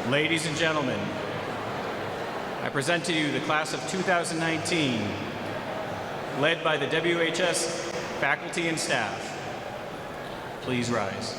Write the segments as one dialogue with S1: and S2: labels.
S1: Ladies and gentlemen, I present to you the class of 2019, led by the WHS faculty and staff. Please rise.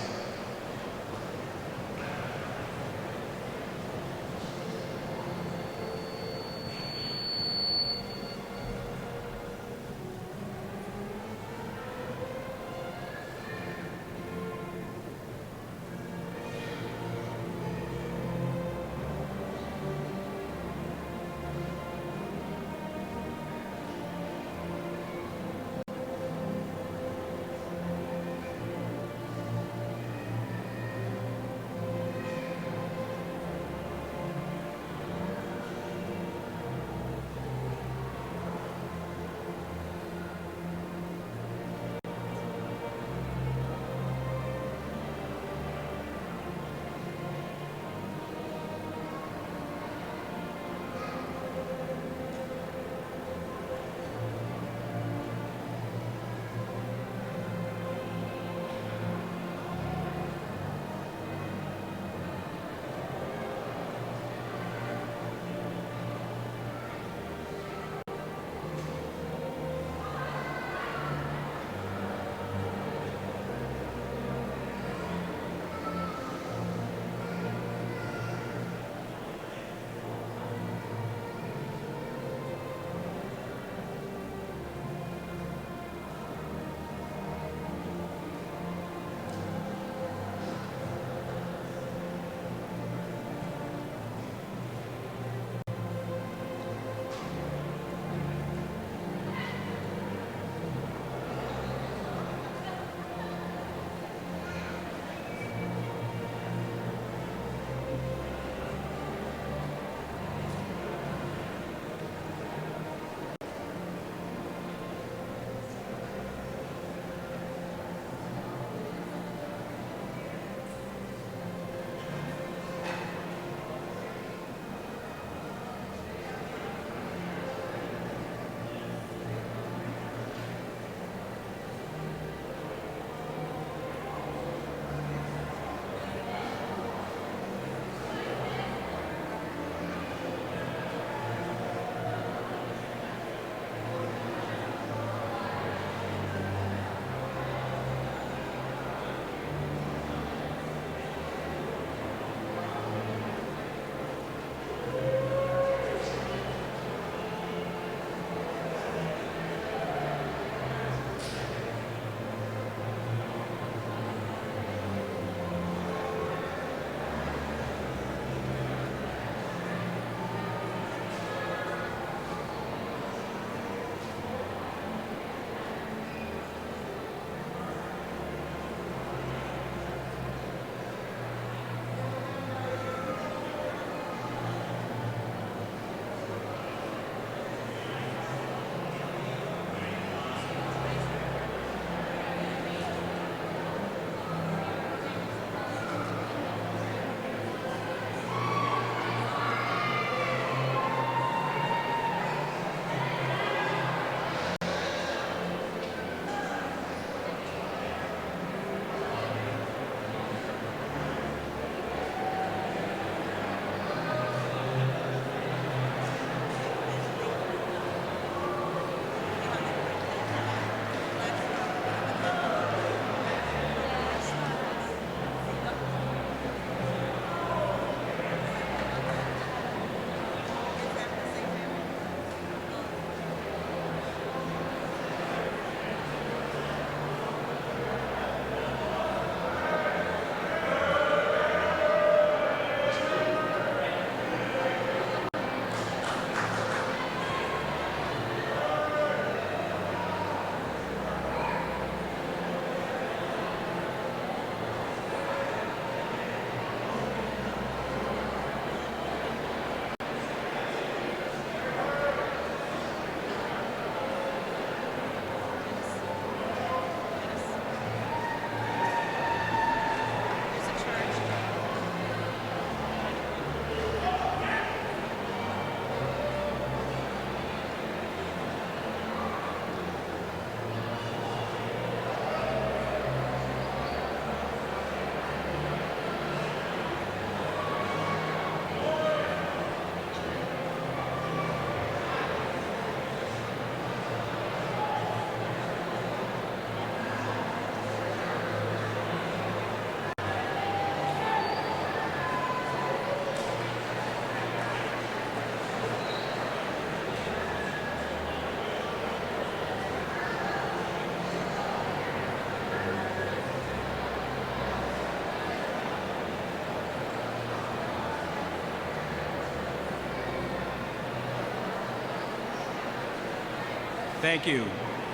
S1: Thank you.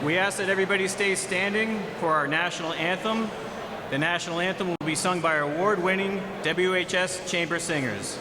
S1: We ask that everybody stay standing for our national anthem. The national anthem will be sung by our award-winning WHS Chamber Singers.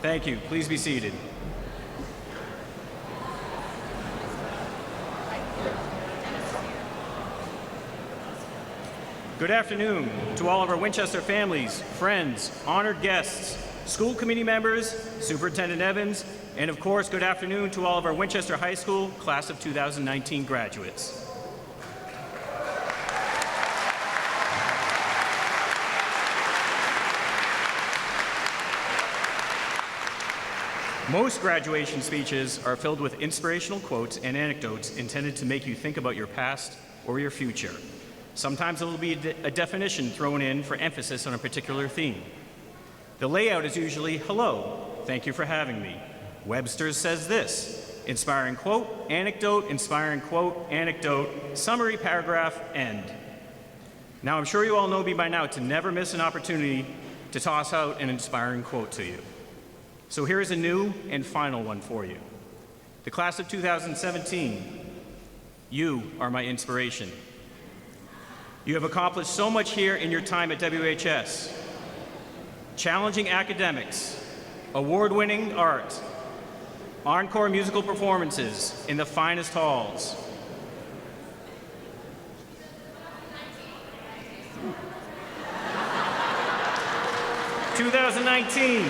S1: Thank you. Please be seated. Good afternoon to all of our Winchester families, friends, honored guests, school committee members, Superintendent Evans, and of course, good afternoon to all of our Winchester High School class of 2019 graduates. Most graduation speeches are filled with inspirational quotes and anecdotes intended to make you think about your past or your future. Sometimes there will be a definition thrown in for emphasis on a particular theme. The layout is usually, hello, thank you for having me. Webster's says this, inspiring quote, anecdote, inspiring quote, anecdote, summary paragraph, end. Now I'm sure you all know me by now to never miss an opportunity to toss out an inspiring quote to you. So here is a new and final one for you. The class of 2017, you are my inspiration. You have accomplished so much here in your time at WHS. Challenging academics, award-winning art, encore musical performances in the finest halls. (2019).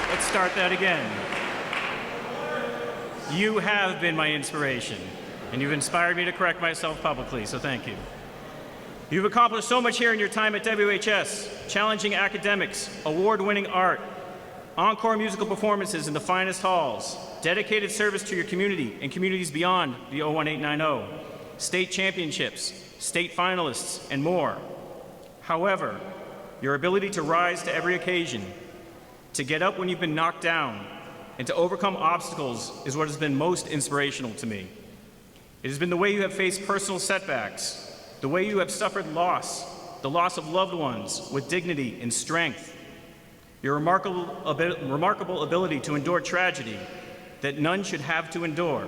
S1: Let's start that again. You have been my inspiration, and you've inspired me to correct myself publicly, so thank you. You've accomplished so much here in your time at WHS, challenging academics, award-winning art, encore musical performances in the finest halls, dedicated service to your community and communities beyond the 01890, state championships, state finalists, and more. However, your ability to rise to every occasion, to get up when you've been knocked down, and to overcome obstacles is what has been most inspirational to me. It has been the way you have faced personal setbacks, the way you have suffered loss, the loss of loved ones with dignity and strength, your remarkable ability to endure tragedy that none should have to endure,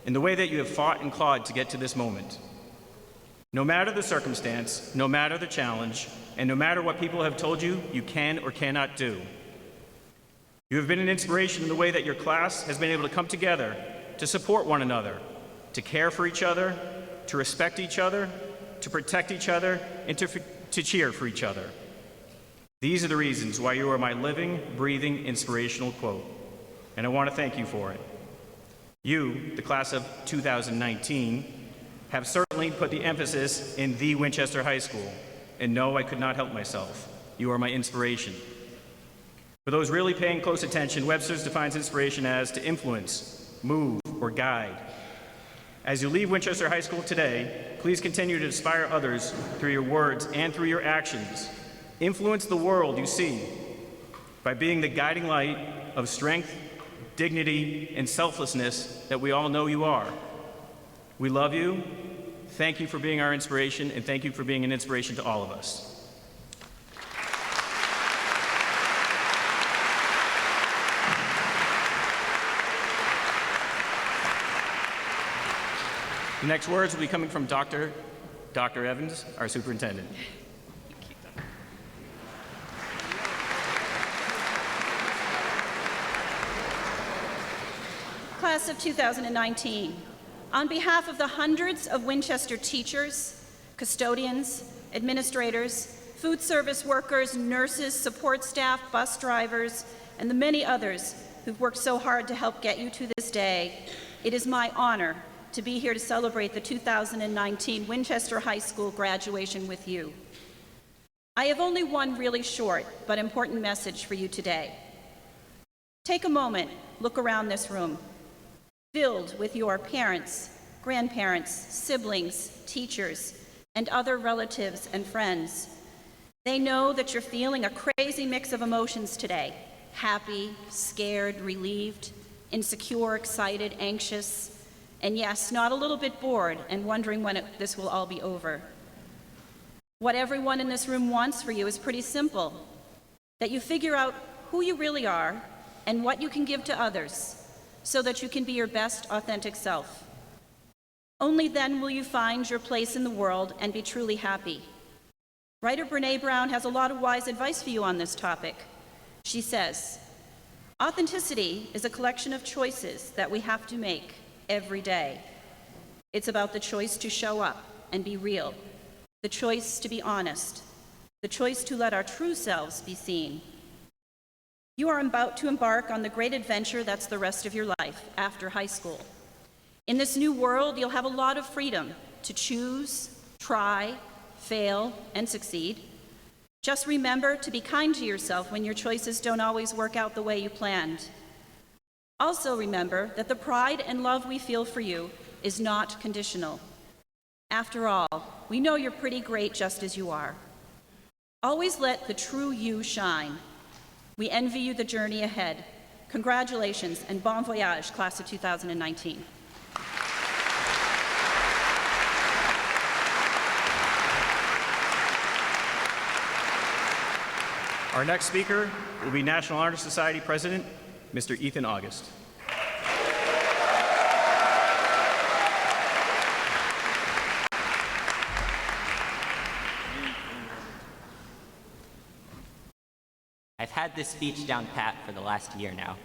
S1: and the way that you have fought and clawed to get to this moment. No matter the circumstance, no matter the challenge, and no matter what people have told you you can or cannot do, you have been an inspiration in the way that your class has been able to come together to support one another, to care for each other, to respect each other, to protect each other, and to cheer for each other. These are the reasons why you are my living, breathing, inspirational quote, and I want to thank you for it. You, the class of 2019, have certainly put the emphasis in the Winchester High School, and no, I could not help myself. You are my inspiration. For those really paying close attention, Webster's defines inspiration as to influence, move, or guide. As you leave Winchester High School today, please continue to inspire others through your words and through your actions. Influence the world you see by being the guiding light of strength, dignity, and selflessness that we all know you are. We love you. Thank you for being our inspiration, and thank you for being an inspiration to all of us. The next words will be coming from Dr. Evans, our superintendent.
S2: Class of 2019, on behalf of the hundreds of Winchester teachers, custodians, administrators, food service workers, nurses, support staff, bus drivers, and the many others who've worked so hard to help get you to this day, it is my honor to be here to celebrate the 2019 Winchester High School graduation with you. I have only one really short but important message for you today. Take a moment, look around this room, filled with your parents, grandparents, siblings, teachers, and other relatives and friends. They know that you're feeling a crazy mix of emotions today: happy, scared, relieved, insecure, excited, anxious, and yes, not a little bit bored and wondering when this will all be over. What everyone in this room wants for you is pretty simple: that you figure out who you really are and what you can give to others so that you can be your best authentic self. Only then will you find your place in the world and be truly happy. Writer Brené Brown has a lot of wise advice for you on this topic. She says, "Authenticity is a collection of choices that we have to make every day. It's about the choice to show up and be real, the choice to be honest, the choice to let our true selves be seen. You are about to embark on the great adventure that's the rest of your life after high school. In this new world, you'll have a lot of freedom to choose, try, fail, and succeed. Just remember to be kind to yourself when your choices don't always work out the way you planned. Also remember that the pride and love we feel for you is not conditional. After all, we know you're pretty great just as you are. Always let the true you shine. We envy you the journey ahead. Congratulations and bon voyage, class of 2019.
S1: Our next speaker will be National Honor Society President, Mr. Ethan August.
S3: I've had this speech down pat for the last year now.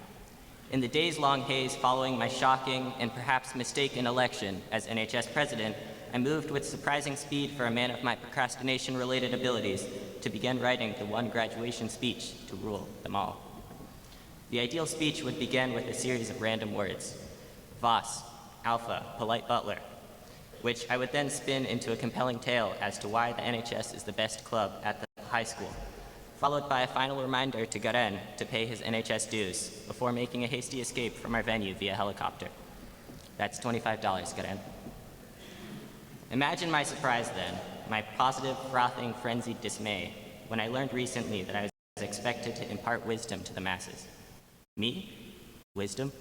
S3: In the days-long haze following my shocking and perhaps mistaken election as NHS president, I moved with surprising speed for a man of my procrastination-related abilities to begin writing the one graduation speech to rule them all. The ideal speech would begin with a series of random words: Voss, Alpha, polite butler, which I would then spin into a compelling tale as to why the NHS is the best club at the high school, followed by a final reminder to Garen to pay his NHS dues before making a hasty escape from our venue via helicopter. That's $25, Garen. Imagine my surprise then, my positive, frothing, frenzied dismay, when I learned recently that I was expected to impart wisdom to the masses. Me? Wisdom?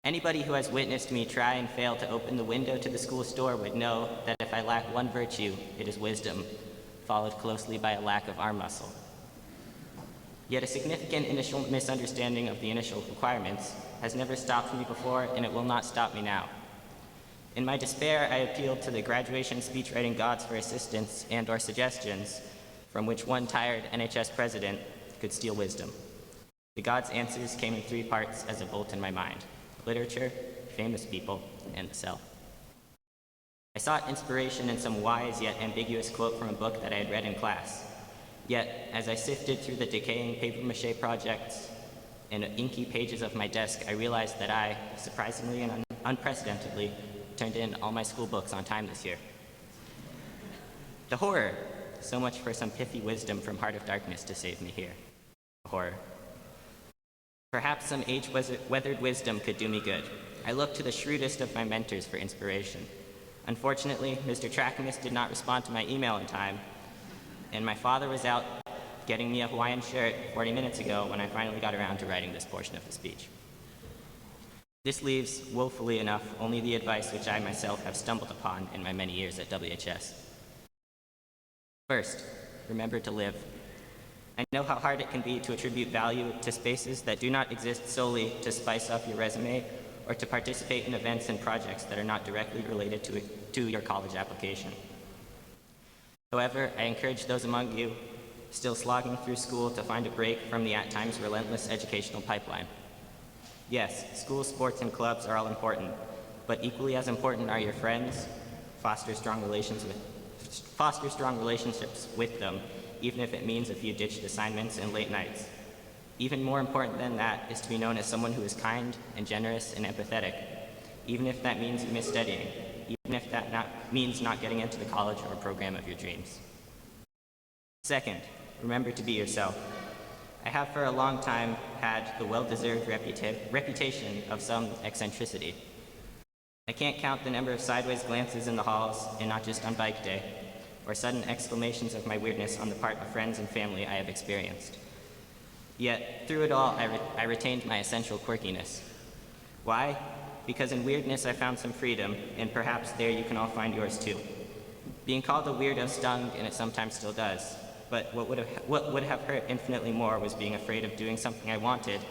S3: Anybody who has witnessed me try and fail to open the window to the school store would know that if I lack one virtue, it is wisdom, followed closely by a lack of arm muscle. Yet a significant initial misunderstanding of the initial requirements has never stopped me before, and it will not stop me now. In my despair, I appealed to the graduation speechwriting gods for assistance and/or suggestions from which one tired NHS president could steal wisdom. The gods' answers came in three parts as a bolt in my mind: literature, famous people, and the self. I sought inspiration in some wise yet ambiguous quote from a book that I had read in class. Yet, as I sifted through the decaying papier-mâché projects and inky pages of my desk, I realized that I, surprisingly and unprecedentedly, turned in all my school books on time this year. The horror! So much for some pithy wisdom from Heart of Darkness to save me here. The horror. Perhaps some age-weathered wisdom could do me good. I looked to the shrewdest of my mentors for inspiration. Unfortunately, Mr. Trackamus did not respond to my email in time, and my father was out getting me a Hawaiian shirt 40 minutes ago when I finally got around to writing this portion of the speech. This leaves, woefully enough, only the advice which I myself have stumbled upon in my many years at WHS. First, remember to live. I know how hard it can be to attribute value to spaces that do not exist solely to spice up your resume or to participate in events and projects that are not directly related to your college application. However, I encourage those among you still slogging through school to find a break from the at times relentless educational pipeline. Yes, school, sports, and clubs are all important, but equally as important are your friends. Foster strong relationships with them, even if it means a few ditched assignments and late nights. Even more important than that is to be known as someone who is kind and generous and empathetic, even if that means you miss studying, even if that means not getting into the college or program of your dreams. Second, remember to be yourself. I have for a long time had the well-deserved reputation of some eccentricity. I can't count the number of sideways glances in the halls, and not just on bike day, or sudden exclamations of my weirdness on the part of friends and family I have experienced. Yet, through it all, I retained my essential quirkiness. Why? Because in weirdness I found some freedom, and perhaps there you can all find yours too. Being called a weirdo stung, and it sometimes still does. But what would have hurt infinitely more was being afraid of doing something I wanted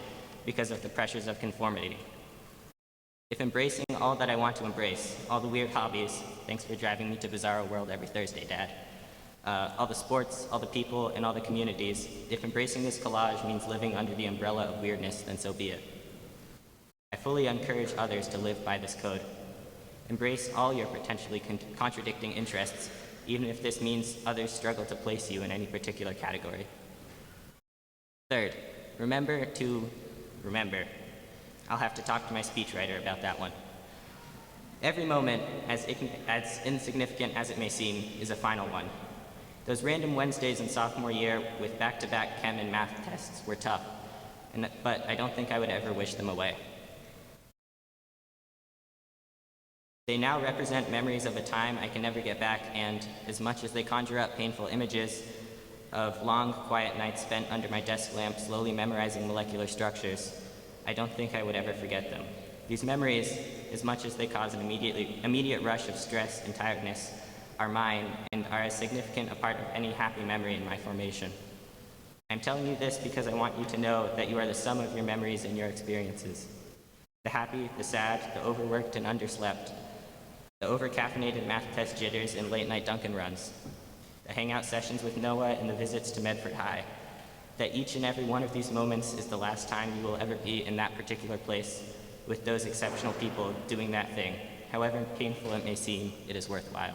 S3: because of the pressures of conformity. If embracing all that I want to embrace, all the weird hobbies, thanks for driving me to Bizarro World every Thursday, Dad, all the sports, all the people, and all the communities, if embracing this collage means living under the umbrella of weirdness, then so be it. I fully encourage others to live by this code. Embrace all your potentially contradicting interests, even if this means others struggle to place you in any particular category. Third, remember to remember. I'll have to talk to my speechwriter about that one. Every moment, as insignificant as it may seem, is a final one. Those random Wednesdays in sophomore year with back-to-back chem and math tests were tough, but I don't think I would ever wish them away. They now represent memories of a time I can never get back, and as much as they conjure up painful images of long, quiet nights spent under my desk lamp slowly memorizing molecular structures, I don't think I would ever forget them. These memories, as much as they cause an immediate rush of stress and tiredness, are mine and are as significant a part of any happy memory in my formation. I'm telling you this because I want you to know that you are the sum of your memories and your experiences. The happy, the sad, the overworked and underslept, the over-caffeinated math test jitters and late-night Dunkin' runs, the hangout sessions with Noah and the visits to Medford High, that each and every one of these moments is the last time you will ever be in that particular place with those exceptional people doing that thing. However painful it may seem, it is worthwhile.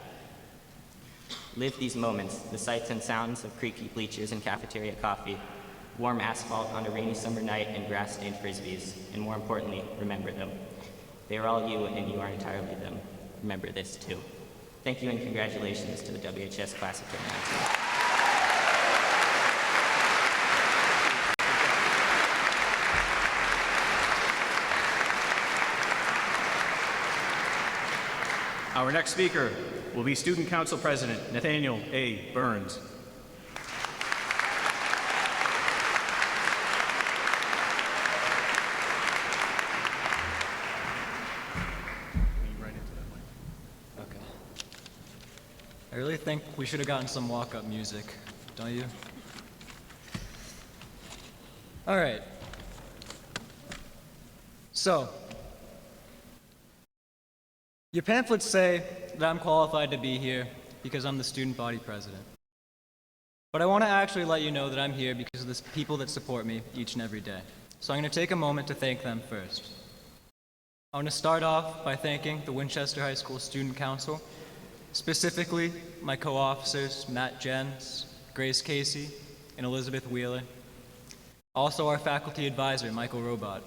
S3: Live these moments, the sights and sounds of creaky bleachers and cafeteria coffee, warm asphalt on a rainy summer night and grass-stained frisbees, and more importantly, remember them. They are all you and you are entirely them. Remember this too. Thank you and congratulations to the WHS Class of 2019.
S1: Our next speaker will be Student Council President Nathaniel A. Burns.
S4: really think we should have gotten some walk-up music, don't you? All right. So, your pamphlets say that I'm qualified to be here because I'm the student body president. But I want to actually let you know that I'm here because of the people that support me each and every day. So I'm going to take a moment to thank them first. I want to start off by thanking the Winchester High School Student Council, specifically my co-officers Matt Jens, Grace Casey, and Elizabeth Wheeler. Also our faculty advisor, Michael Robot.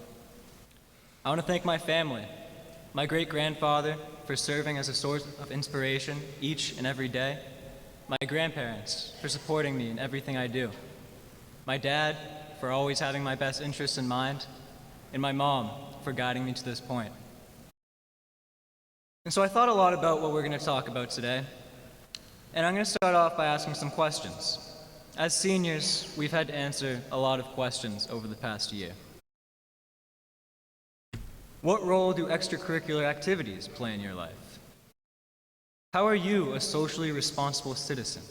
S4: I want to thank my family, my great-grandfather for serving as a source of inspiration each and every day, my grandparents for supporting me in everything I do, my dad for always having my best interests in mind, and my mom for guiding me to this point. And so I thought a lot about what we're going to talk about today, and I'm going to start off by asking some questions. As seniors, we've had to answer a lot of questions over the past year. What role do extracurricular activities play in your life? How are you a socially responsible citizen?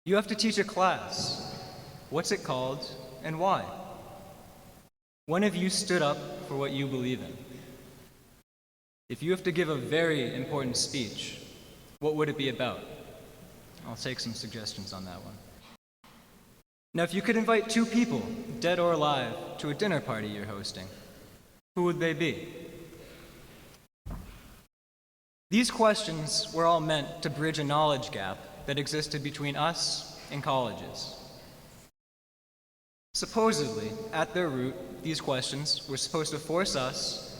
S4: You have to teach a class. What's it called and why? When have you stood up for what you believe in? If you have to give a very important speech, what would it be about? I'll take some suggestions on that one. Now, if you could invite two people, dead or alive, to a dinner party you're hosting, who would they be? These questions were all meant to bridge a knowledge gap that existed between us and colleges. Supposedly, at their root, these questions were supposed to force us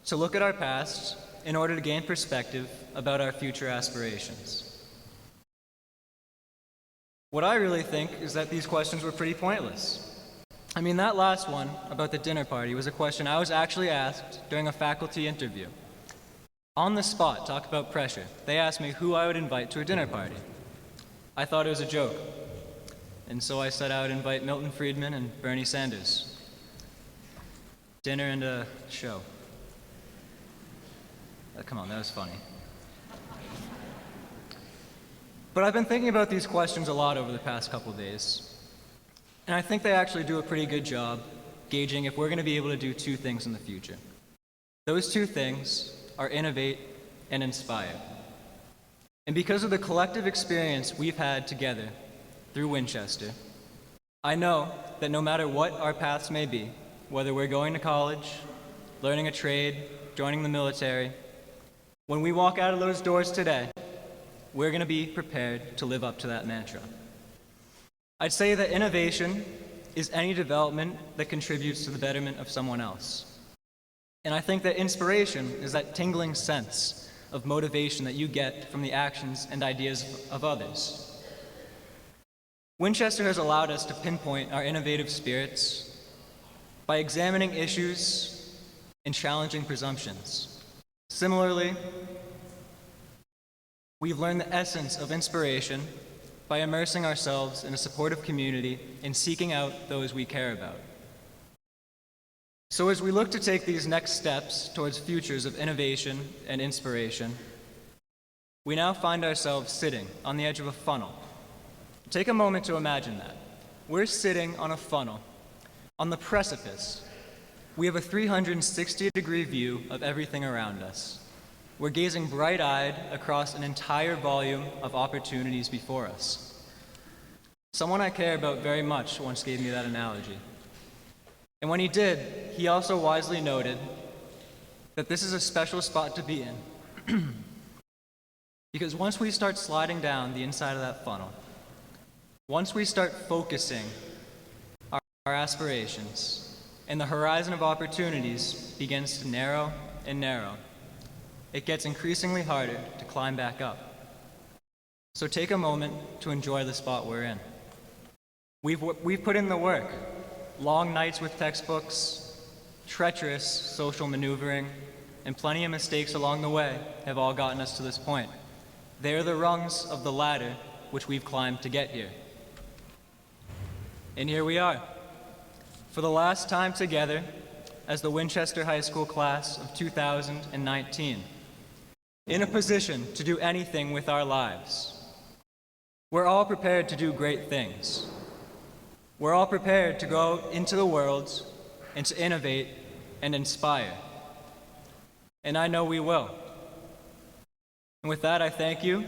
S4: to look at our past in order to gain perspective about our future aspirations. What I really think is that these questions were pretty pointless. I mean, that last one about the dinner party was a question I was actually asked during a faculty interview. On the spot, talk about pressure. They asked me who I would invite to a dinner party. I thought it was a joke. And so I said I would invite Milton Friedman and Bernie Sanders. Dinner and a show. Come on, that was funny. But I've been thinking about these questions a lot over the past couple days. And I think they actually do a pretty good job gauging if we're going to be able to do two things in the future. Those two things are innovate and inspire. And because of the collective experience we've had together through Winchester, I know that no matter what our paths may be, whether we're going to college, learning a trade, joining the military, when we walk out of those doors today, we're going to be prepared to live up to that mantra. I'd say that innovation is any development that contributes to the betterment of someone else. And I think that inspiration is that tingling sense of motivation that you get from the actions and ideas of others. Winchester has allowed us to pinpoint our innovative spirits by examining issues and challenging presumptions. Similarly, we've learned the essence of inspiration by immersing ourselves in a supportive community and seeking out those we care about. So as we look to take these next steps towards futures of innovation and inspiration, we now find ourselves sitting on the edge of a funnel. Take a moment to imagine that. We're sitting on a funnel, on the precipice. We have a 360-degree view of everything around us. We're gazing bright-eyed across an entire volume of opportunities before us. Someone I care about very much once gave me that analogy. And when he did, he also wisely noted that this is a special spot to be in. Because once we start sliding down the inside of that funnel, once we start focusing our aspirations, and the horizon of opportunities begins to narrow and narrow, it gets increasingly harder to climb back up. So take a moment to enjoy the spot we're in. We've put in the work. Long nights with textbooks, treacherous social maneuvering, and plenty of mistakes along the way have all gotten us to this point. They're the rungs of the ladder which we've climbed to get here. And here we are, for the last time together as the Winchester High School class of 2019. in a position to do anything with our lives. We're all prepared to do great things. We're all prepared to go out into the world and to innovate and inspire. And I know we will. And with that, I thank you.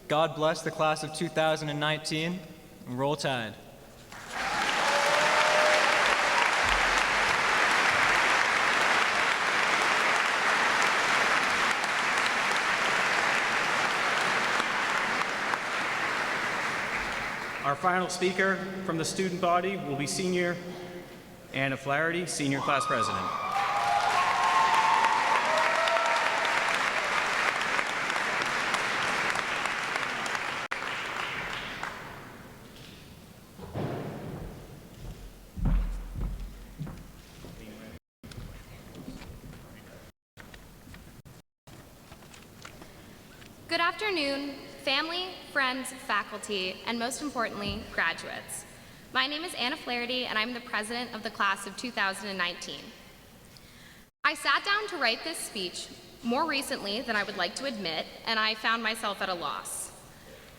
S4: God bless the class of 2019, and roll Tide.
S1: Our final speaker from the student body will be Senior Anna Flaherty, Senior Class President.
S5: Good afternoon, family, friends, faculty, and most importantly, graduates. My name is Anna Flaherty, and I'm the president of the class of 2019. I sat down to write this speech more recently than I would like to admit, and I found myself at a loss.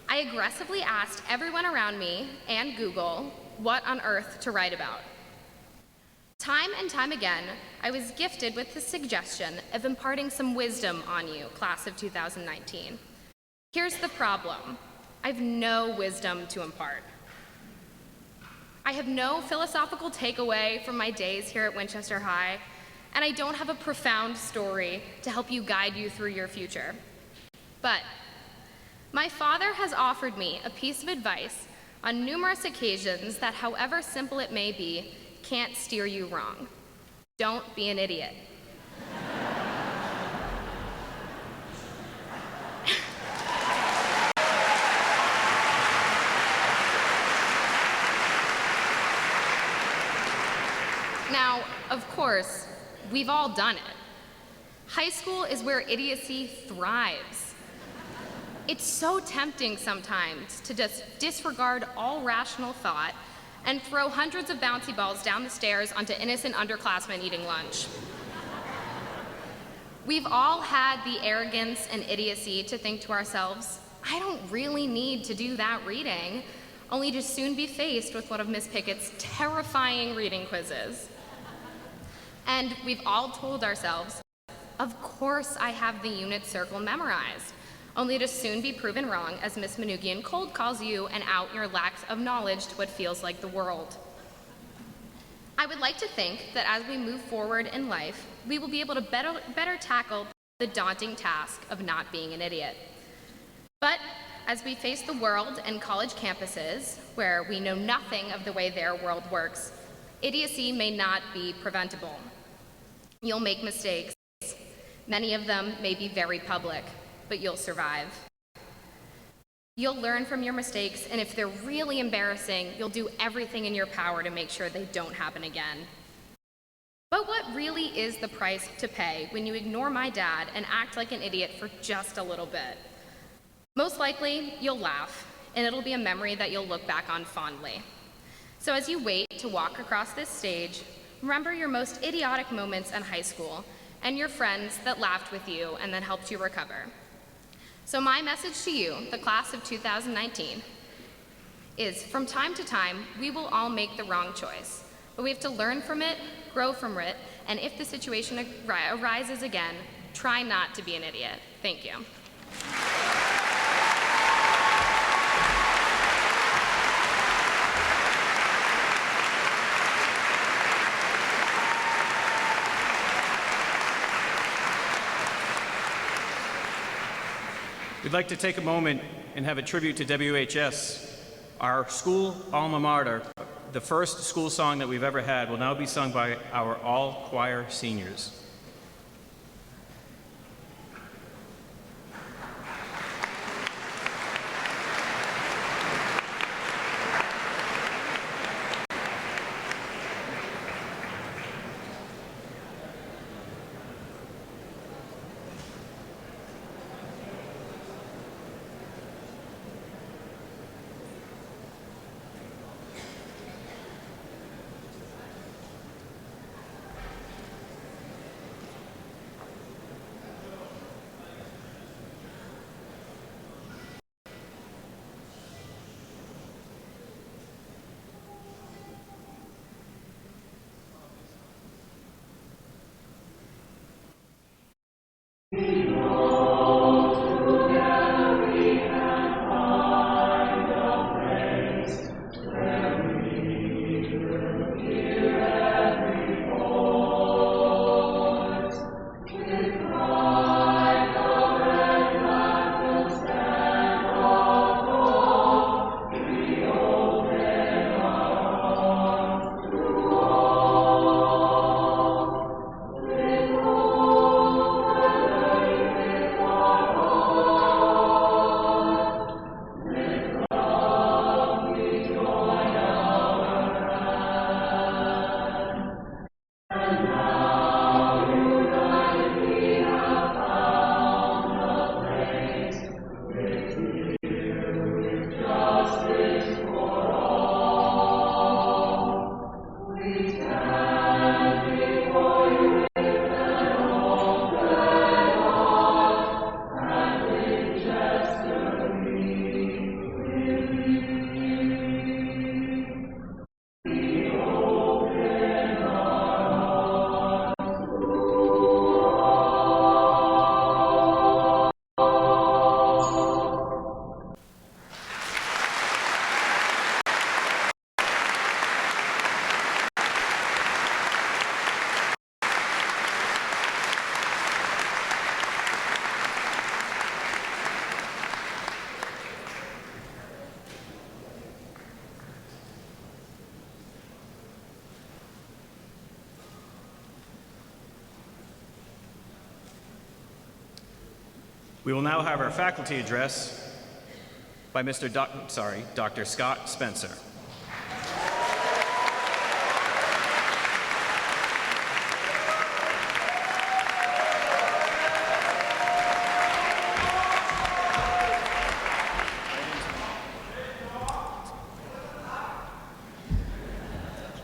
S5: I aggressively asked everyone around me and Google what on earth to write about. Time and time again, I was gifted with the suggestion of imparting some wisdom on you, class of 2019. Here's the problem. I have no wisdom to impart. I have no philosophical takeaway from my days here at Winchester High, and I don't have a profound story to help you guide you through your future. But my father has offered me a piece of advice on numerous occasions that, however simple it may be, can't steer you wrong. Don't be an idiot. Now, of course, we've all done it. High school is where idiocy thrives. It's so tempting sometimes to just disregard all rational thought and throw hundreds of bouncy balls down the stairs onto innocent underclassmen eating lunch. We've all had the arrogance and idiocy to think to ourselves, I don't really need to do that reading, only to soon be faced with one of Miss Pickett's terrifying reading quizzes. And we've all told ourselves, of course I have the unit circle memorized, only to soon be proven wrong as Miss Manugian cold calls you and out your lack of knowledge to what feels like the world. I would like to think that as we move forward in life, we will be able to better tackle the daunting task of not being an idiot. But as we face the world and college campuses, where we know nothing of the way their world works, idiocy may not be preventable. You'll make mistakes. Many of them may be very public, but you'll survive. You'll learn from your mistakes, and if they're really embarrassing, you'll do everything in your power to make sure they don't happen again. But what really is the price to pay when you ignore my dad and act like an idiot for just a little bit? Most likely, you'll laugh, and it'll be a memory that you'll look back on fondly. So as you wait to walk across this stage, remember your most idiotic moments in high school and your friends that laughed with you and then helped you recover. So my message to you, the class of 2019, is from time to time, we will all make the wrong choice, but we have to learn from it, grow from it, and if the situation arises again, try not to be an idiot. Thank you.
S1: We'd like to take a moment and have a tribute to WHS. Our school alma mater, the first school song that we've ever had, will now be sung by our all-choir seniors. We will now have our faculty address by Dr. Scott Spencer.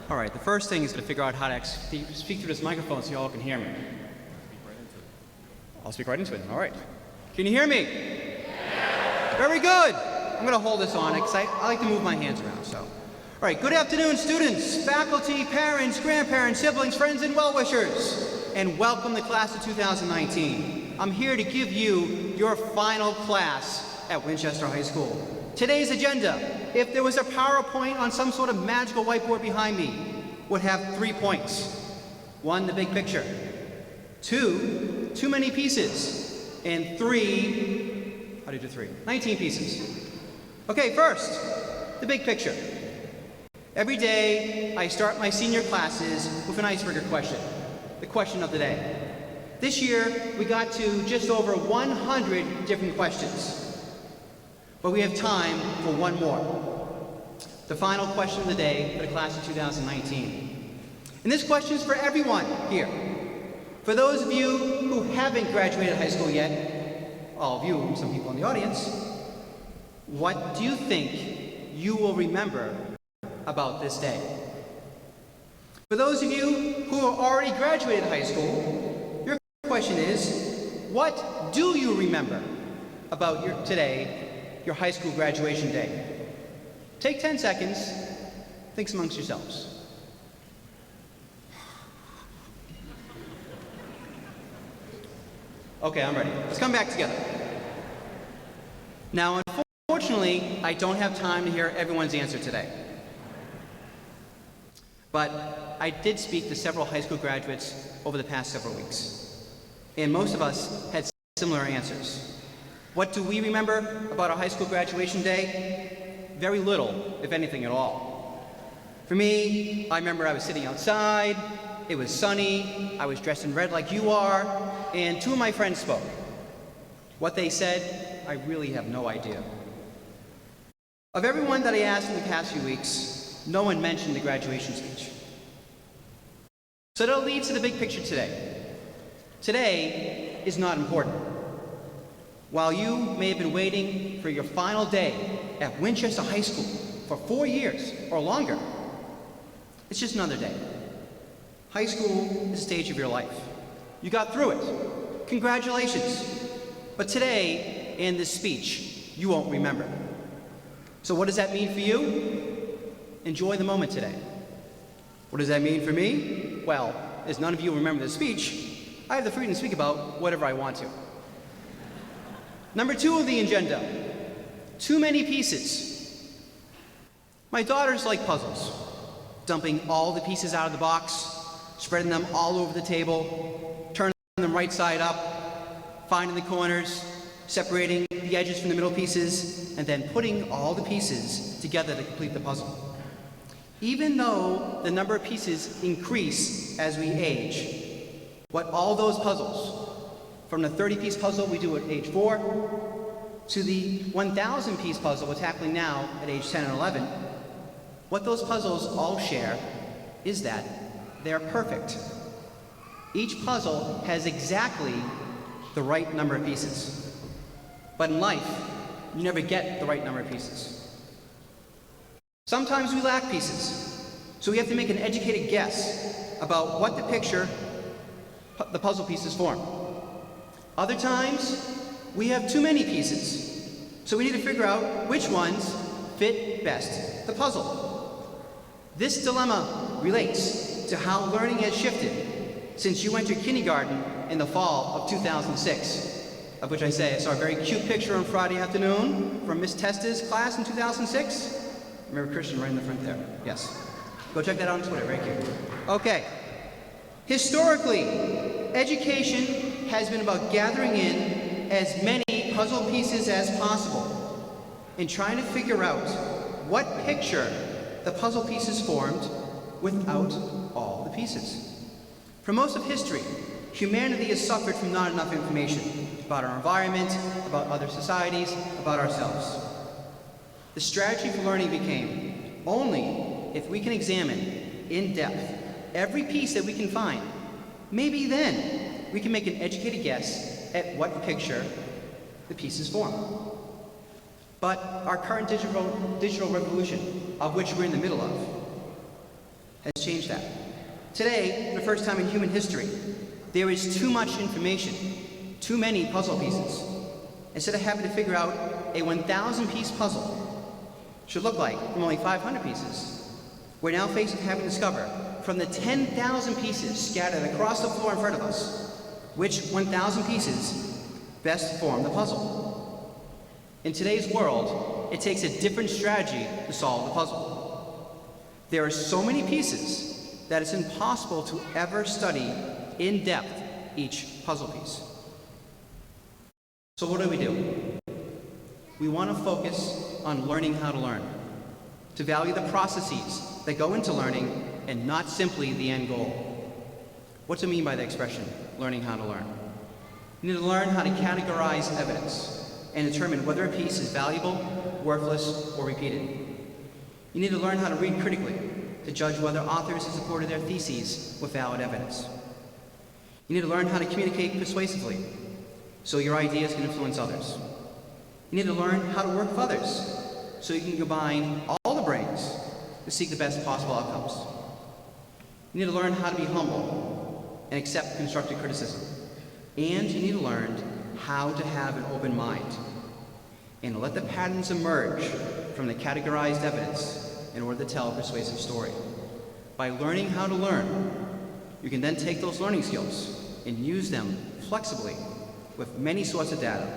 S6: All right, the first thing is to figure out how to speak through this microphone so you all can hear me. I'll speak right into it. All right. Can you hear me? Yeah. Very good. I'm going to hold this on because I like to move my hands around. So, all right. Good afternoon, students, faculty, parents, grandparents, siblings, friends, and well-wishers, and welcome to class of 2019. I'm here to give you your final class at Winchester High School. Today's agenda, if there was a PowerPoint on some sort of magical whiteboard behind me, would have 3 points. 1, the big picture. 2, too many pieces. And 3, how do you do 3? 19 pieces. Okay, first, the big picture. Every day, I start my senior classes with an icebreaker question, the question of the day. This year, we got to just over 100 different questions. But we have time for one more. The final question of the day for the class of 2019. And this question is for everyone here. For those of you who haven't graduated high school yet, all of you and some people in the audience, what do you think you will remember about this day? For those of you who have already graduated high school, your question is, what do you remember about your high school graduation day? Take 10 seconds, think amongst yourselves. Okay, I'm ready. Let's come back together. Now, unfortunately, I don't have time to hear everyone's answer today. But I did speak to several high school graduates over the past several weeks, and most of us had similar answers. What do we remember about our high school graduation day? Very little, if anything at all. For me, I remember I was sitting outside, it was sunny, I was dressed in red like you are, and 2 of my friends spoke. What they said, I really have no idea. Of everyone that I asked in the past few weeks, no one mentioned the graduation speech. So that leads to the big picture today. Today is not important. While you may have been waiting for your final day at Winchester High School for 4 years or longer, it's just another day. High school is a stage of your life. You got through it. Congratulations. But today, in this speech, you won't remember. So what does that mean for you? Enjoy the moment today. What does that mean for me? Well, as none of you remember the speech, I have the freedom to speak about whatever I want to. Number 2 of the agenda, too many pieces. My daughters like puzzles, dumping all the pieces out of the box, spreading them all over the table, turning them right side up, finding the corners, separating the edges from the middle pieces, and then putting all the pieces together to complete the puzzle. Even though the number of pieces increase as we age, what all those puzzles, from the 30-piece puzzle we do at age 4 to the 1,000-piece puzzle we're tackling now at age 10 and 11, what those puzzles all share is that they're perfect. Each puzzle has exactly the right number of pieces. But in life, you never get the right number of pieces. Sometimes we lack pieces, so we have to make an educated guess about what the puzzle pieces form. Other times, we have too many pieces, so we need to figure out which ones fit best the puzzle. This dilemma relates to how learning has shifted since you entered kindergarten in the fall of 2006, of which I saw a very cute picture on Friday afternoon from Miss Testa's class in 2006. Remember Christian right in the front there? Yes. Go check that out on Twitter, very cute. Okay. Historically, education has been about gathering in as many puzzle pieces as possible and trying to figure out what picture the puzzle pieces formed without all the pieces. For most of history, humanity has suffered from not enough information about our environment, about other societies, about ourselves. The strategy for learning became, only if we can examine in depth every piece that we can find, maybe then we can make an educated guess at what picture the pieces form. But our current digital revolution, of which we're in the middle of, has changed that. Today, for the first time in human history, there is too much information, too many puzzle pieces. Instead of having to figure out a 1,000-piece puzzle should look like from only 500 pieces, we're now faced with having to discover from the 10,000 pieces scattered across the floor in front of us, which 1,000 pieces best form the puzzle. In today's world, it takes a different strategy to solve the puzzle. There are so many pieces that it's impossible to ever study in depth each puzzle piece. So what do? We want to focus on learning how to learn, to value the processes that go into learning and not simply the end goal. What's it mean by the expression, learning how to learn? You need to learn how to categorize evidence and determine whether a piece is valuable, worthless, or repeated. You need to learn how to read critically to judge whether authors have supported their theses with valid evidence. You need to learn how to communicate persuasively so your ideas can influence others. You need to learn how to work with others so you can combine all the brains to seek the best possible outcomes. You need to learn how to be humble and accept constructive criticism. And you need to learn how to have an open mind and to let the patterns emerge from the categorized evidence in order to tell a persuasive story. By learning how to learn, you can then take those learning skills and use them flexibly with many sorts of data,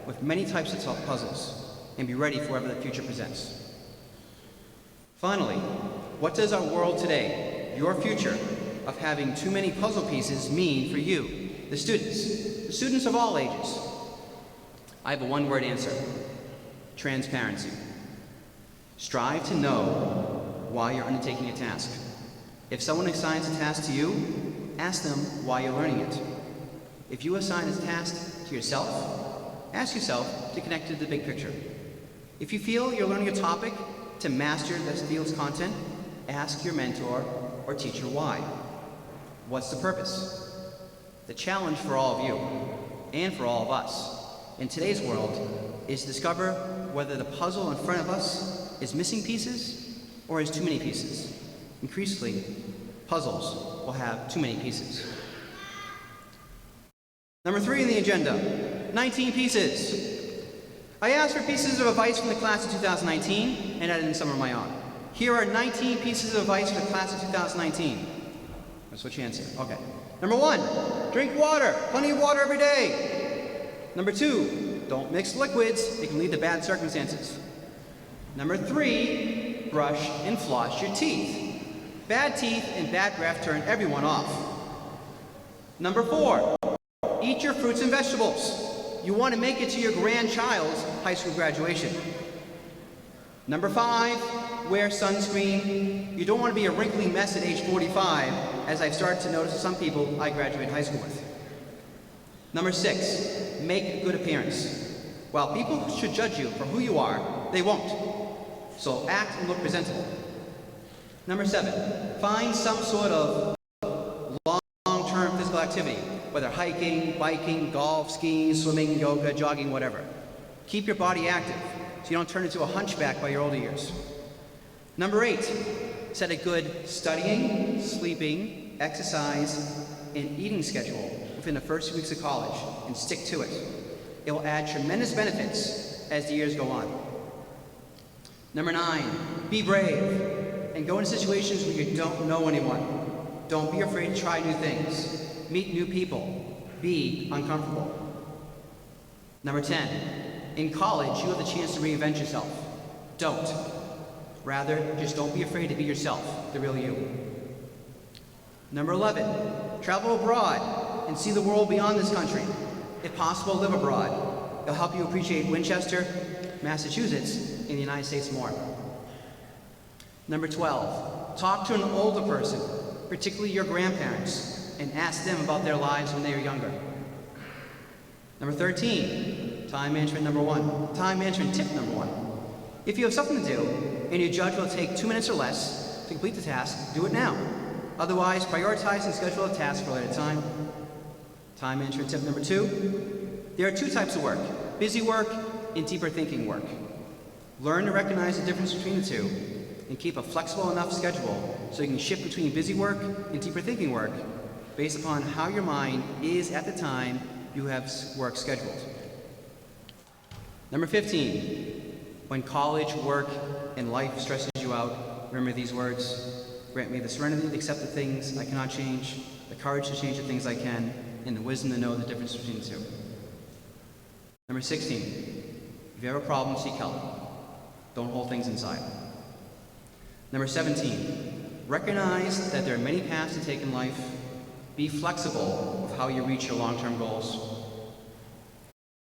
S6: with many types of puzzles, and be ready for whatever the future presents. Finally, what does our world today, your future, of having too many puzzle pieces mean for you, the students of all ages? I have a one-word answer: transparency. Strive to know why you're undertaking a task. If someone assigns a task to you, ask them why you're learning it. If you assign a task to yourself, ask yourself to connect to the big picture. If you feel you're learning a topic to master this field's content, ask your mentor or teacher why. What's the purpose? The challenge for all of you, and for all of us, in today's world is to discover whether the puzzle in front of us is missing pieces or has too many pieces. Increasingly, puzzles will have too many pieces. Number 3 on the agenda, 19 pieces. I asked for pieces of advice from the class of 2019 and added in some of my own. Here are 19 pieces of advice for the class of 2019. Let's switch hands here. Okay. Number 1, drink water. Plenty of water every day. Number 2, don't mix liquids. It can lead to bad circumstances. Number 3, brush and floss your teeth. Bad teeth and bad breath turn everyone off. Number 4, eat your fruits and vegetables. You want to make it to your grandchild's high school graduation. Number 5, wear sunscreen. You don't want to be a wrinkly mess at age 45, as I've started to notice some people I graduate high school with. Number 6, make a good appearance. While people should judge you for who you are, they won't. So act and look presentable. Number 7, find some sort of long-term physical activity, whether hiking, biking, golf, skiing, swimming, yoga, jogging, whatever. Keep your body active so you don't turn into a hunchback by your older years. Number 8, set a good studying, sleeping, exercise, and eating schedule within the first 2 weeks of college and stick to it. It will add tremendous benefits as the years go on. Number 9, be brave and go into situations where you don't know anyone. Don't be afraid to try new things. Meet new people. Be uncomfortable. Number 10, in college, you have the chance to reinvent yourself. Don't. Rather, just don't be afraid to be yourself, the real you. Number 11, travel abroad and see the world beyond this country. If possible, live abroad. It'll help you appreciate Winchester, Massachusetts, and the United States more. Number 12, talk to an older person, particularly your grandparents. and ask them about their lives when they were younger. Number 13, time management number 1. Time management tip number 1. If you have something to do and you judge will take 2 minutes or less to complete the task, do it now. Otherwise, prioritize and schedule a task for a later time. Time management tip number 2. There are 2 types of work, busy work and deeper thinking work. Learn to recognize the difference between the two and keep a flexible enough schedule so you can shift between busy work and deeper thinking work based upon how your mind is at the time you have work scheduled. Number 15, when college, work, and life stresses you out, remember these words. Grant me the serenity to accept the things I cannot change, the courage to change the things I can, and the wisdom to know the difference between the two. Number 16, if you have a problem, seek help. Don't hold things inside. Number 17, recognize that there are many paths to take in life. Be flexible with how you reach your long-term goals.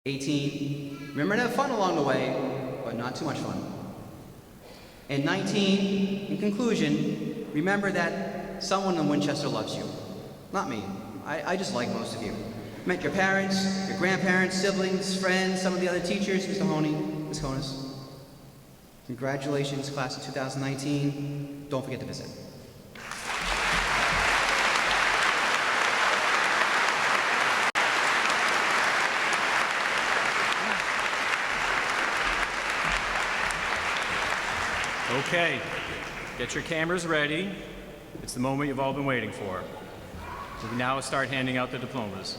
S6: 18, remember to have fun along the way, but not too much fun. And 19, in conclusion, remember that someone in Winchester loves you. Not me. I just like most of you. Met your parents, your grandparents, siblings, friends, some of the other teachers, Mr. Honey, Ms. Konis. Congratulations, class of 2019. Don't forget to visit.
S1: Okay, get your cameras ready. It's the moment you've all been waiting for. We can now start handing out the diplomas.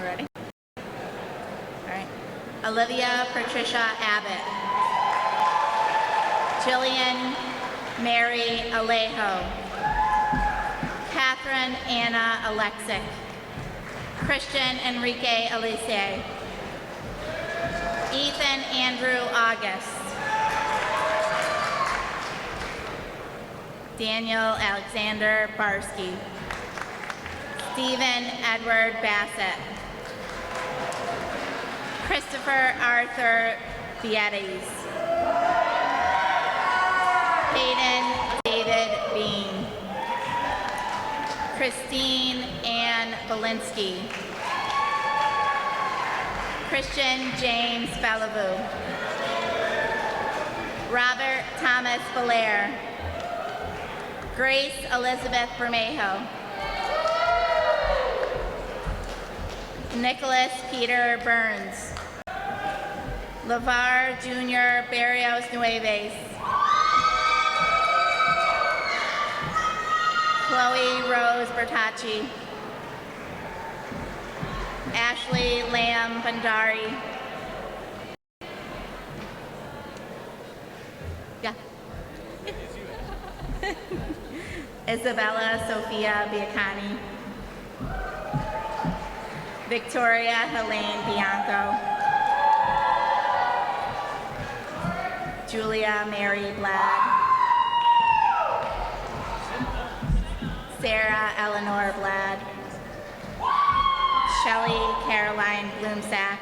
S7: Ready? All right. Olivia Patricia Abbott. Jillian Mary Alejo. Catherine Anna Alexic. Christian Enrique Alice. Ethan Andrew August. Daniel Alexander Barsky. Stephen Edward Bassett. Christopher Arthur Vietes. Hayden David Bean. Christine Ann Belinsky. Christian James Bellevue. Robert Thomas Belair. Grace Elizabeth Bermejo. Nicholas Peter Burns. LeVar Jr. Barrios Nueves. Chloe Rose Bertacci. Ashley Lamb Bandari. Yeah. Isabella Sophia Biacani. Victoria Helene Bianco. Julia Mary Blad. Sarah Eleanor Blad. Shelley Caroline Bloomsack.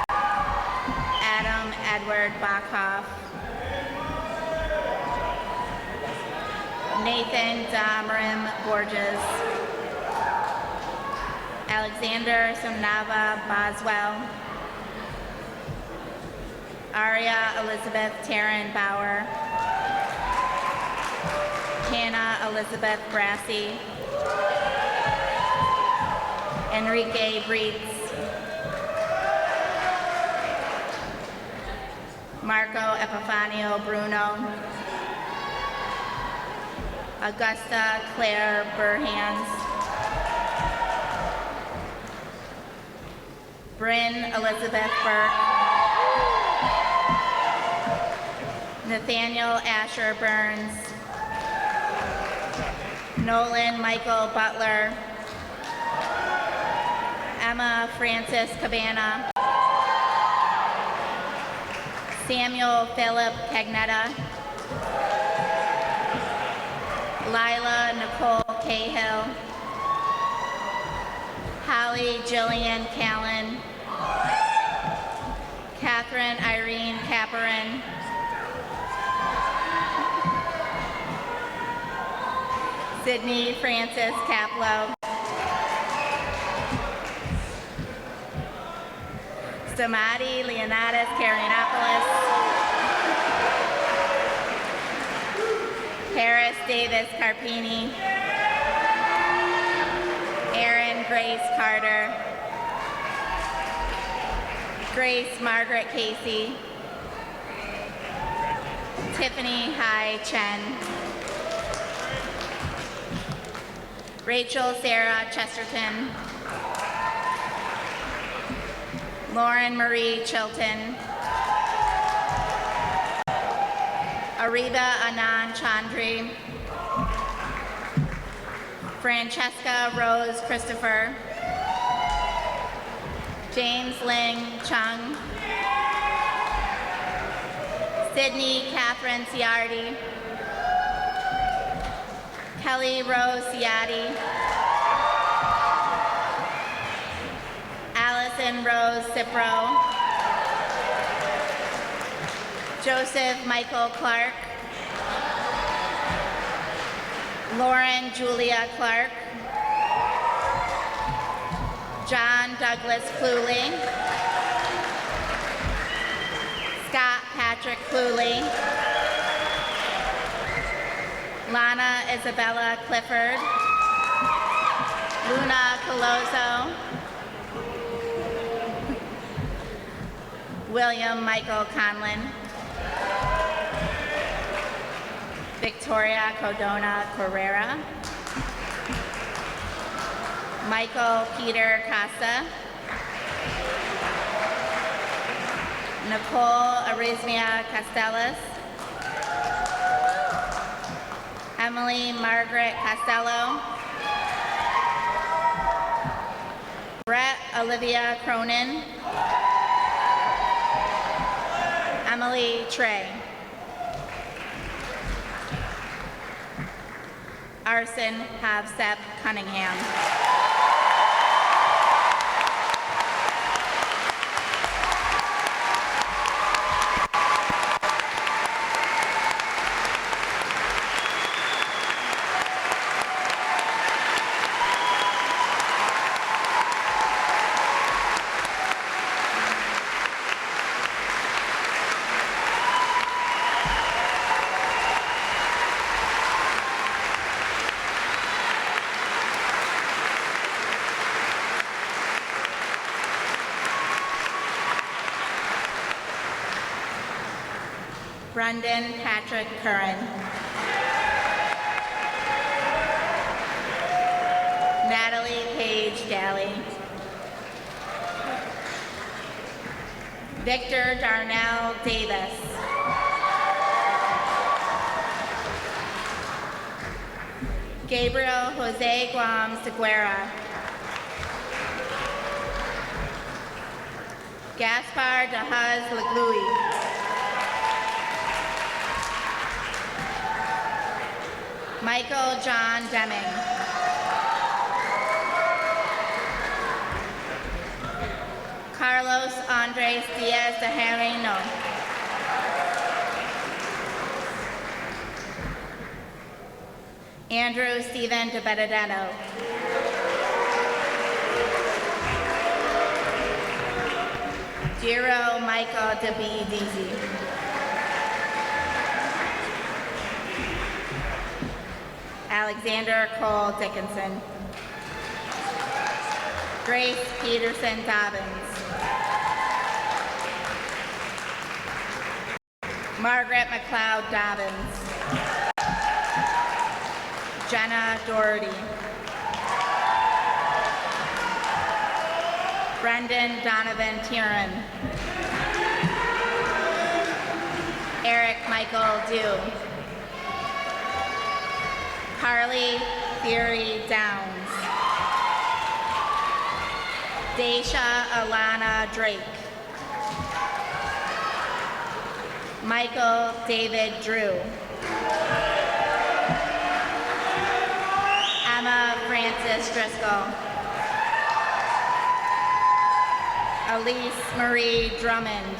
S7: Adam Edward Bachhoff. Nathan Damrim Borges. Alexander Somnava Boswell. Aria Elizabeth Taryn Bauer. Hannah Elizabeth Brassey. Enrique Breitz. Marco Epifanio Bruno. Augusta Claire Burhans. Bryn Elizabeth Burke. Nathaniel Asher Burns. Nolan Michael Butler. Emma Francis Cabana. Samuel Philip Cagnetta, Lila Nicole Cahill, Holly Jillian Callan, Catherine Irene Caperin, Sydney Francis Caplow, Samadi Leonidas Karianopoulos, Paris Davis Carpini, Erin Grace Carter, Grace Margaret Casey, Tiffany Hai Chen, Rachel Sarah Chesterton, Lauren Marie Chilton, Ariba Anand Chandri, Francesca Rose Christopher, James Ling Chung, Sydney Catherine Ciardi, Kelly Rose Ciatti, Allison Rose Cipro, Joseph Michael Clark, Lauren Julia Clark, John Douglas Cluley, Scott Patrick Cluley, Lana Isabella Clifford, Luna Coloso, William Michael Conlon, Victoria Codona Correra, Michael Peter Costa, Nicole Arizmia Castellas, Emily Margaret Costello, Brett Olivia Cronin, Emily Trey, Arson Havsep Cunningham. Brendan Patrick Curran, Natalie Paige Daly, Victor Darnell Davis, Gabriel Jose Guam Seguera, Gaspar Dahaz Laglui, Michael John Deming, Carlos Andres Diaz de Herreno, Andrew Stephen de Benedetto, Giro Michael de Biedisi, Alexander Cole Dickinson, Grace Peterson Dobbins, Margaret McLeod Dobbins, Jenna Doherty, Brendan Donovan Tieran, Eric Michael Dew, Carly Theory Downs, Daisha Alana Drake, Michael David Drew. Emma Frances Driscoll. Elise Marie Drummond.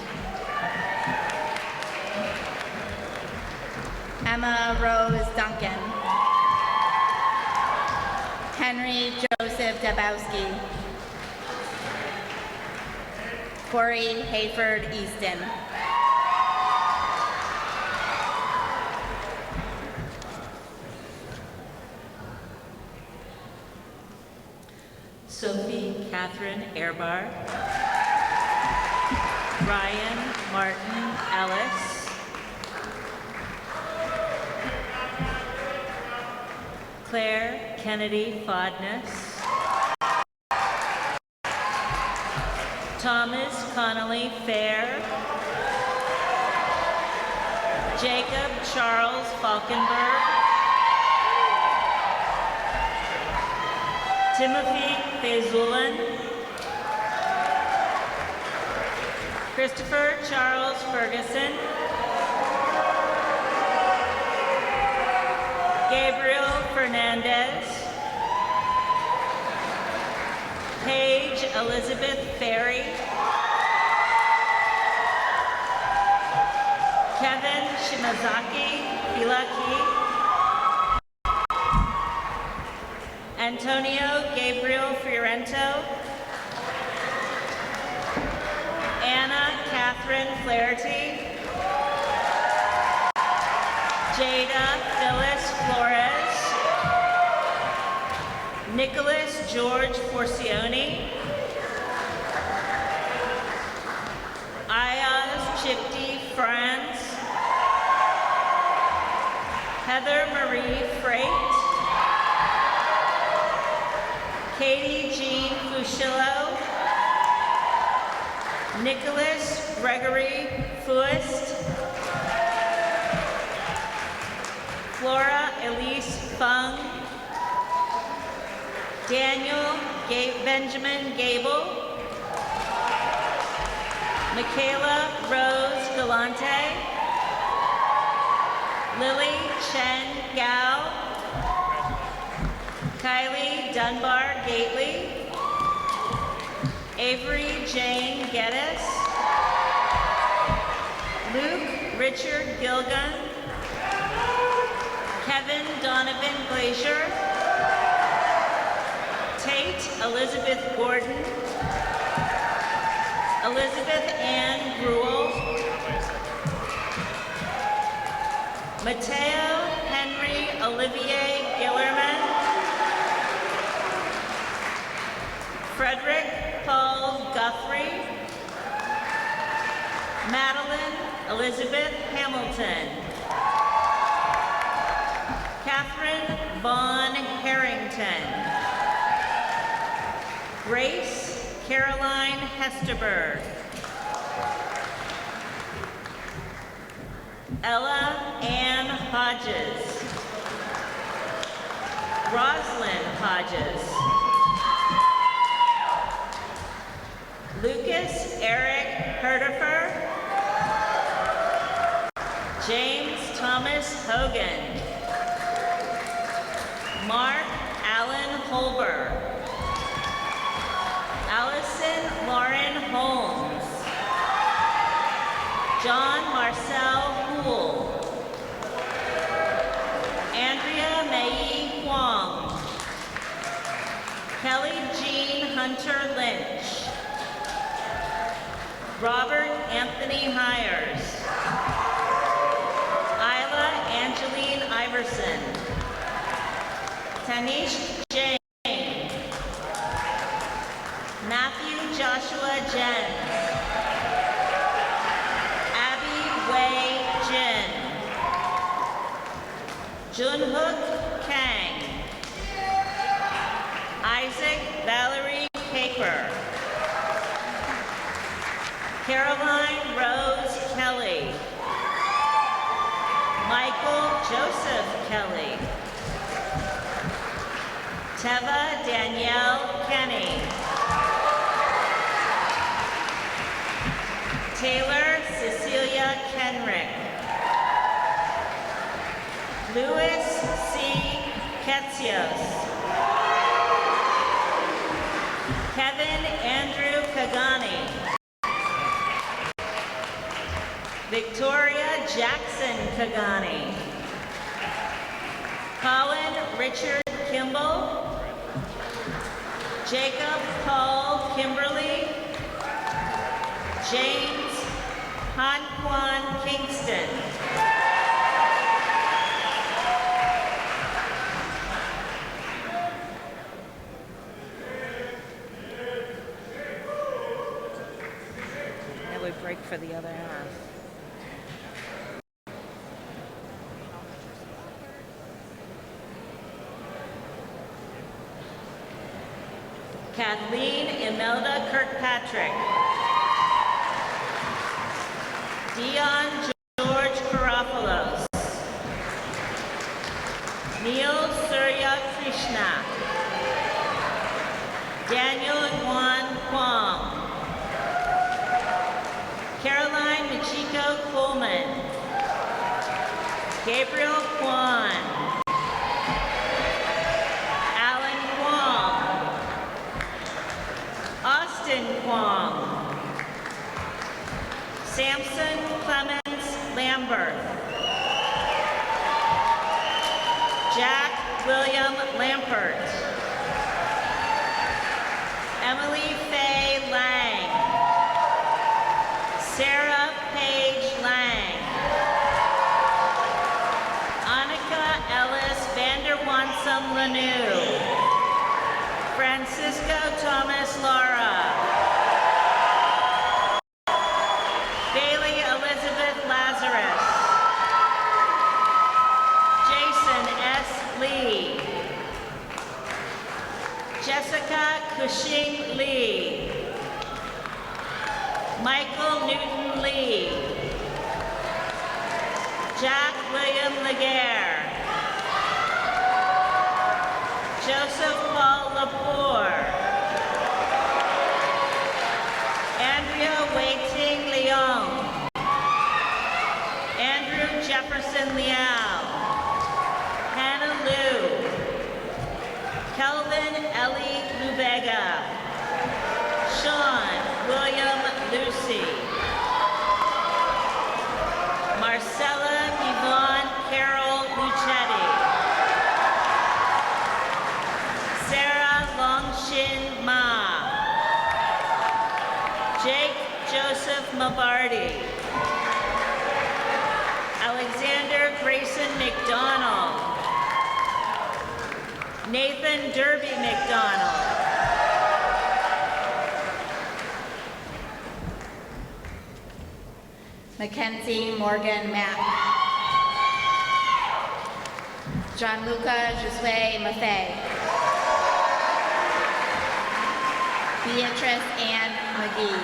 S7: Emma Rose Duncan. Henry Joseph Dabowski. Corey Hayford Easton.
S8: Sophie Catherine Airbar. Ryan Martin Ellis. Claire Kennedy Fodness. Thomas Connolly Fair. Jacob Charles Falkenberg. Timothy Fazulan. Christopher Charles Ferguson. Gabriel Fernandez. Paige Elizabeth Ferry. Kevin Shimazaki Filaki. Antonio Gabriel Fiorento. Anna Catherine Flaherty. Jada Phyllis Flores. Nicholas George Forcioni. Ayaz Chipti Franz. Heather Marie Freight. Katie Jean Fushillo. Nicholas Gregory Fuist. Flora Elise Fung. Daniel Benjamin Gable. Michaela Rose Galante. Lily Chen Gao. Kylie Dunbar Gately. Avery Jane Geddes. Luke Richard Gilgun. Kevin Donovan Glacier. Tate Elizabeth Gordon. Elizabeth Ann Gruel. Mateo Henry Olivier Gillerman. Frederick Paul Guthrie. Madeline Elizabeth Hamilton. Catherine Vaughn Harrington. Grace Caroline Hesterberg. Ella Ann Hodges. Roslyn Hodges. Lucas Eric Herdifer. James Thomas Hogan. Mark Allen Holber. Allison Lauren Holmes. John Marcel Houle. Andrea Mei Huang. Kelly Jean Hunter Lynch. Robert Anthony Hires. Isla Angeline Iverson. Tanish Jane. Matthew Joshua Jens. Abby Wei Jin. Junhook Kang. Isaac Valerie Caper. Caroline Rose Kelly. Michael Joseph Kelly. Teva Danielle Kenny. Taylor Cecilia Kenrick. Louis C. Ketsios. Kevin Andrew Kagani. Victoria Jackson Kagani. Colin Richard Kimball. Jacob Paul Kimberly. James Hanquan Kingston.
S7: That would break for the other half.
S8: Kathleen Imelda Kirkpatrick. Dion George Karafalos. Neil Surya Krishna. Daniel Guan Kwong. Caroline Michiko Coleman. Gabriel Kwan. Alan Kwong. Austin Kwong. Samson Clemens Lambert. Jack William Lampert. Emily Faye Lang. Sarah Paige Lang. Annika Ellis Vanderwansum Lanou. Francisco Thomas Lara. Bailey Elizabeth Lazarus. Jason S. Lee. Jessica Cushing Lee. Michael Newton Lee. Jack William Laguerre. Joseph Paul Lepore. Andrea Waiting Leong. Andrew Jefferson Liao. Hannah Liu. Kelvin Ellie Lubega. Sean William Lucy. Marcella Yvonne Carol Luchetti. Sarah Longshin Ma. Jake Joseph Mabardi. Alexander Grayson McDonald. Nathan Derby McDonald.
S7: Mackenzie Morgan Mapp. Gianluca Josue Maffei. Beatrice Ann McGee.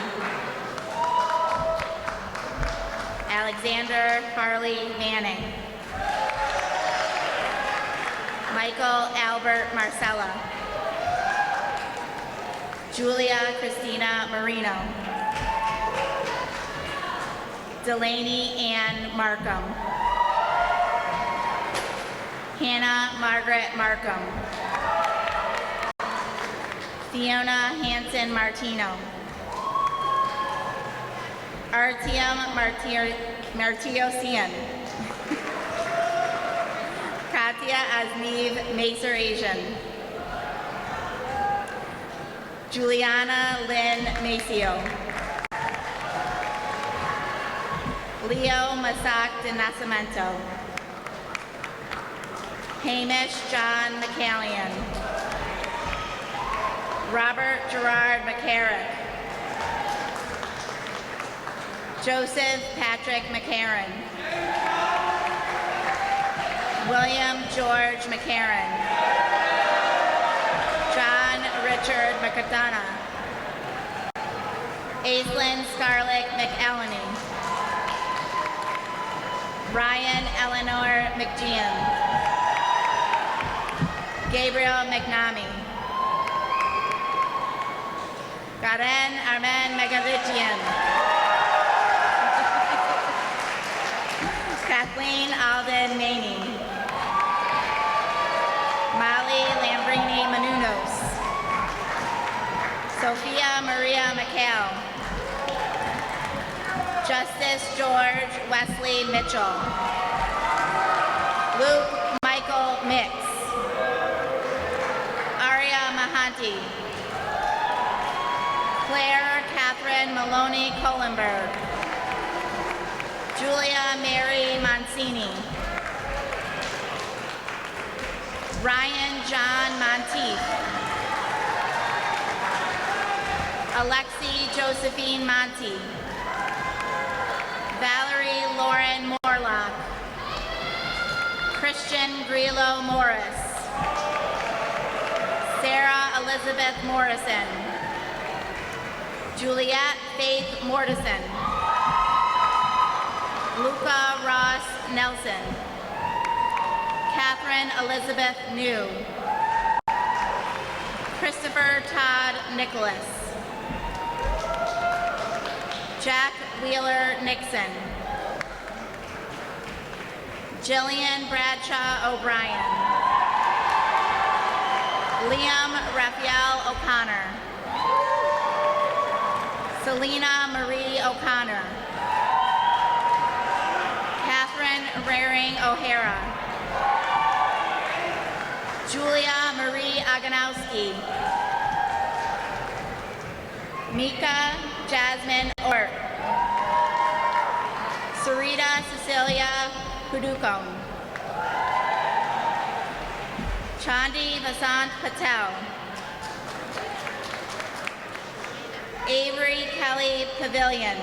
S7: Alexander Harley Manning. Michael Albert Marcella. Julia Christina Marino. Delaney Ann Markham. Hannah Margaret Markham. Fiona Hanson Martino. Artyom Martiosian. Katya Azniv Macer Asian. Juliana Lynn Maceo. Leo Masak de Nascimento. Hamish John McCallion. Robert Gerard McCarrick. Joseph Patrick McCarran. William George McCarran. John Richard McAdona. Aislinn Scarlett McElhenney. Ryan Eleanor McGeehan. Gabriel McNamee. Karen Armen Megavichian. Kathleen Alden Maney. Sophia Maria McHale. Justice George Wesley Mitchell. Luke Michael Mix. Arya Mahanti. Claire Catherine Maloney Kohlenberg. Julia Mary Mancini. Ryan John Monteith. Alexi Josephine Monty. Valerie Lauren Morlock. Christian Grillo Morris. Sarah Elizabeth Morrison. Juliette Faith Mortison. Luca Ross Nelson. Catherine Elizabeth New. Christopher Todd Nicholas. Jack Wheeler Nixon. Jillian Bradshaw O'Brien. Liam Raphael O'Connor. Selena Marie O'Connor. Catherine Raring O'Hara. Julia Marie Aganowski. Mika Jasmine Ort. Sarita Cecilia Hudukon. Chandi Vasant Patel. Avery Kelly Pavilion.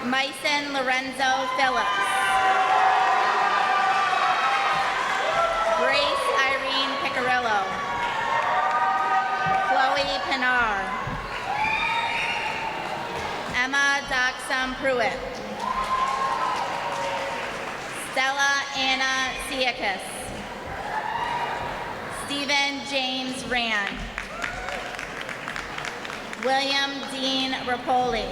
S7: Myson Lorenzo Phillips. Grace Irene Picarillo. Chloe Pinar. Emma Doxam Pruitt. Stella Anna Siakis. Stephen James Rand. William Dean Rapoli.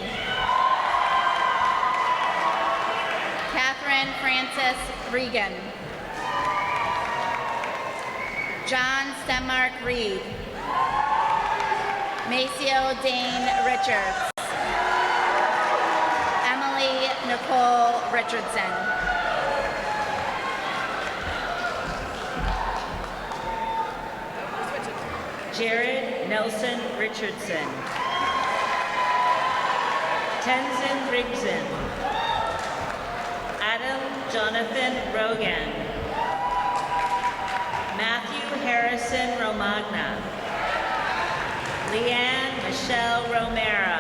S7: Catherine Francis Regan. John Stemmark Reed. Maceo Dane Richards. Emily Nicole Richardson.
S8: Jared Nelson Richardson. Tenzin Rigson. Adam Jonathan Rogan. Matthew Harrison Romagna. Leanne Michelle Romero.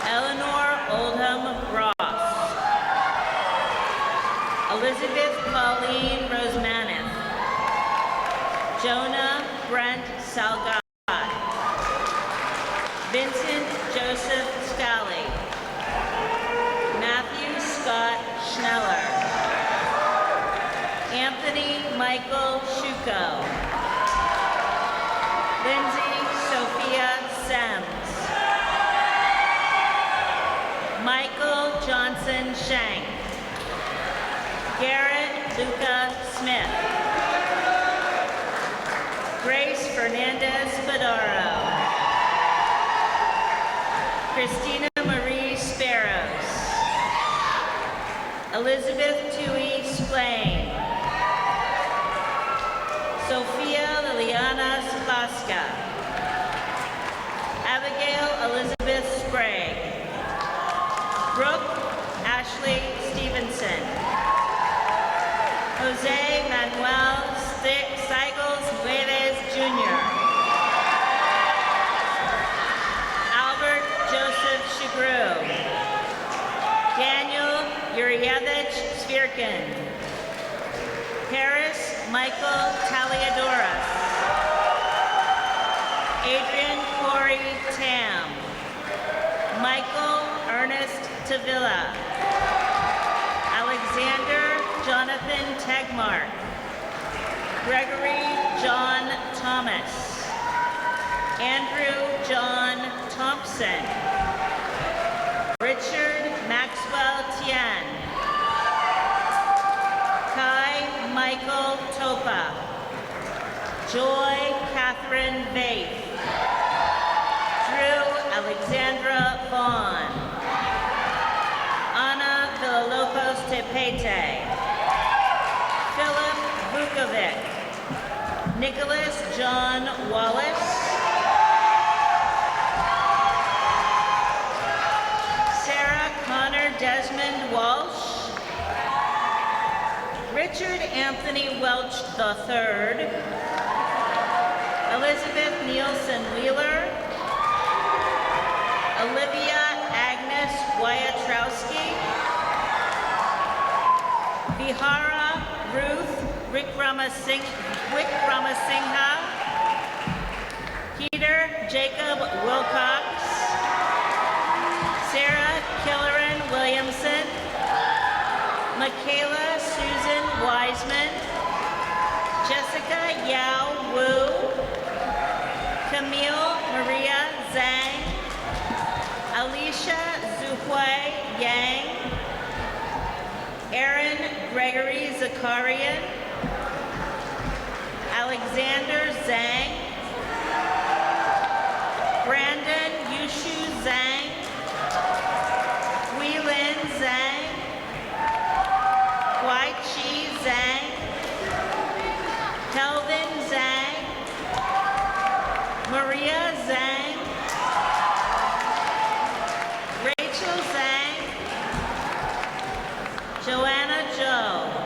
S8: Eleanor Oldham Ross. Elizabeth Pauline Rosemanith. Jonah Brent Salgado. Vincent Joseph Scally. Matthew Scott Schneller. Anthony Michael Shuko. Lindsay Sophia Sems. Michael Johnson Shank. Garrett Luca Smith. Grace Fernandez Badaro. Christina Marie Sparrows. Elizabeth Tui Splain. Sophia Liliana Spaska. Abigail Elizabeth Sprague. Brooke Ashley Stevenson. Jose Manuel Steigels Nueves Jr. Albert Joseph Shagru. Daniel Yurievich Svirkin. Paris Michael Taliadoras. Adrian Corey Tam. Michael Ernest Tavilla. Alexander Jonathan Tegmark. Gregory John Thomas. Andrew John Thompson. Richard Maxwell Tien. Kai Michael Topa. Joy Catherine Catherine Vaith. Drew Alexandra Vaughn. Anna Villalobos Tepete. Philip Vukovic. Nicholas John Wallace. Sarah Connor Desmond Walsh. Richard Anthony Welch III. Elizabeth Nielsen Wheeler. Olivia Agnes Wyatrowski. Vihara Ruth Wickramasinghe. Peter Jacob Wilcox. Sarah Killeran Williamson. Michaela Susan Wiseman. Jessica Yao Wu. Camille Maria Zhang. Alicia Zuhui Yang. Aaron Gregory Zakarian. Alexander Zhang. Brandon Yushu Zhang. Weilin Zhang. Wai Chi Zhang. Kelvin Zhang. Maria Zhang. Rachel Zhang. Joanna Zhou.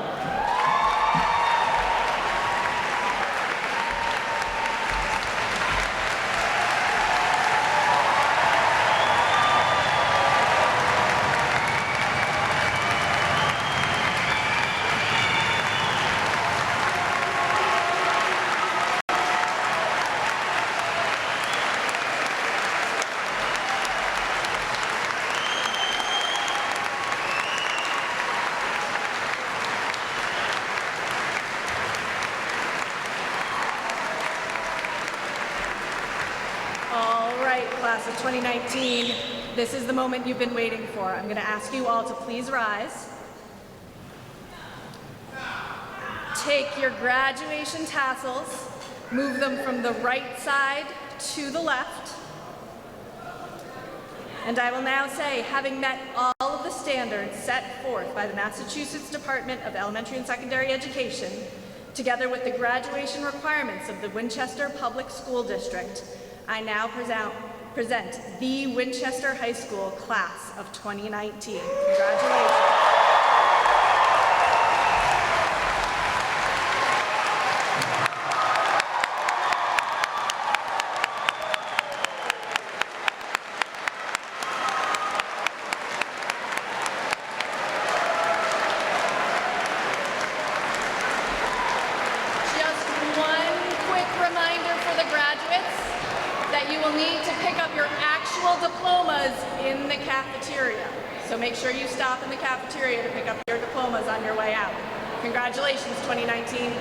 S9: Class of 2019, this is the moment you've been waiting for. I'm going to ask you all to please rise. Take your graduation tassels, move them from the right side to the left. And I will now say, having met all of the standards set forth by the Massachusetts Department of Elementary and Secondary Education, together with the graduation requirements of the Winchester Public School District, I now present the Winchester High School Class of 2019. Congratulations. Just one quick reminder for the graduates that you will need to pick up your actual diplomas in the cafeteria. So make sure you stop in the cafeteria to pick up your diplomas on your way out. Congratulations, 2019.